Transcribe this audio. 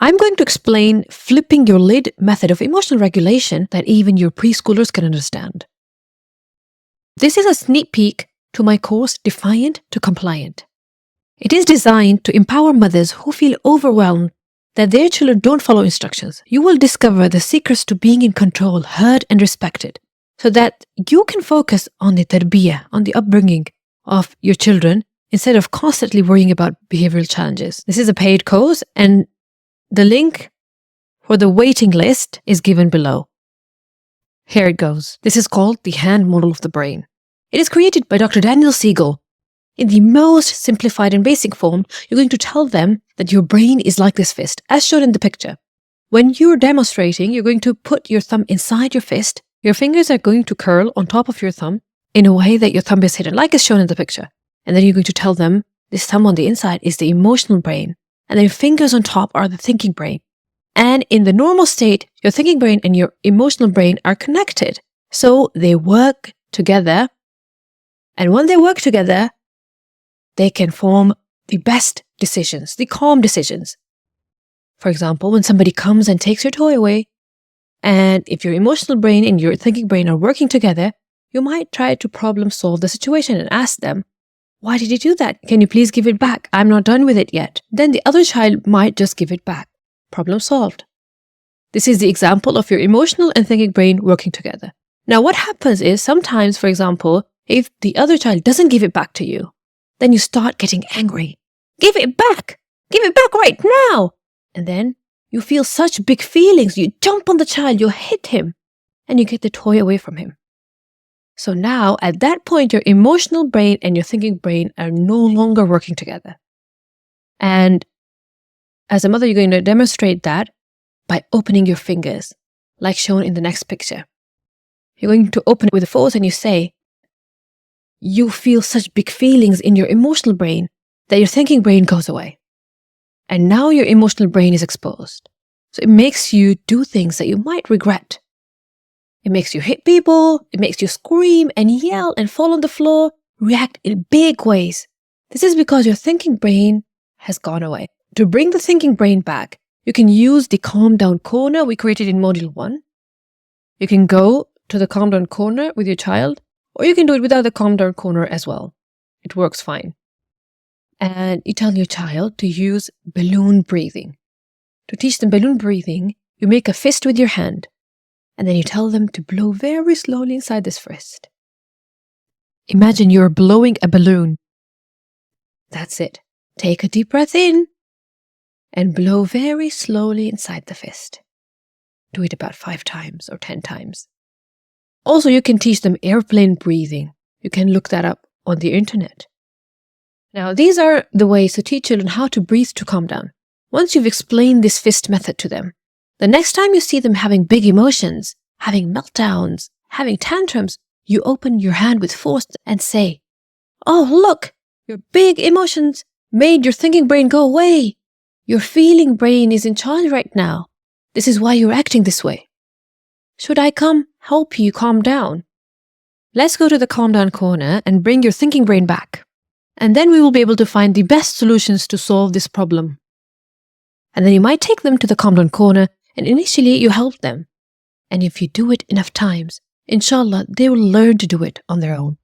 I'm going to explain flipping your lid method of emotional regulation that even your preschoolers can understand. This is a sneak peek to my course, Defiant to Compliant. It is designed to empower mothers who feel overwhelmed that their children don't follow instructions. You will discover the secrets to being in control, heard and respected, so that you can focus on the tarbiyah, on the upbringing of your children, instead of constantly worrying about behavioral challenges. This is a paid course, and the link for the waiting list is given below. Here it goes. This is called the hand model of the brain. It is created by Dr. Daniel Siegel. In the most simplified and basic form, you're going to tell them that your brain is like this fist, as shown in the picture. When you're demonstrating, you're going to put your thumb inside your fist. Your fingers are going to curl on top of your thumb in a way that your thumb is hidden, like is shown in the picture. And then you're going to tell them this thumb on the inside is the emotional brain, and then your fingers on top are the thinking brain. And in the normal state, your thinking brain and your emotional brain are connected. So they work together. And when they work together, they can form the best decisions, the calm decisions. For example, when somebody comes and takes your toy away, and if your emotional brain and your thinking brain are working together, you might try to problem solve the situation and ask them, "Why did you do that? Can you please give it back? I'm not done with it yet." Then the other child might just give it back. Problem solved. This is the example of your emotional and thinking brain working together. Now what happens is sometimes, for example, if the other child doesn't give it back to you, then you start getting angry. "Give it back! Give it back right now!" And then you feel such big feelings. You jump on the child, you hit him, and you get the toy away from him. So now, at that point, your emotional brain and your thinking brain are no longer working together. And as a mother, you're going to demonstrate that by opening your fingers, like shown in the next picture. You're going to open it with force and you say, you feel such big feelings in your emotional brain that your thinking brain goes away. And now your emotional brain is exposed. So it makes you do things that you might regret. It makes you hit people, it makes you scream and yell and fall on the floor, react in big ways. This is because your thinking brain has gone away. To bring the thinking brain back, you can use the calm down corner we created in Module 1. You can go to the calm down corner with your child, or you can do it without the calm down corner as well. It works fine. And you tell your child to use balloon breathing. To teach them balloon breathing, you make a fist with your hand, and then you tell them to blow very slowly inside this fist. Imagine you're blowing a balloon. That's it. Take a deep breath in and blow very slowly inside the fist. Do it about 5 times or 10 times. Also, you can teach them airplane breathing. You can look that up on the internet. Now, these are the ways to teach children how to breathe to calm down. Once you've explained this fist method to them, the next time you see them having big emotions, having meltdowns, having tantrums, you open your hand with force and say, "Oh, look, your big emotions made your thinking brain go away. Your feeling brain is in charge right now. This is why you're acting this way. Should I come help you calm down? Let's go to the calm down corner and bring your thinking brain back. And then we will be able to find the best solutions to solve this problem." And then you might take them to the calm down corner, and initially you help them. And if you do it enough times, inshallah, they will learn to do it on their own.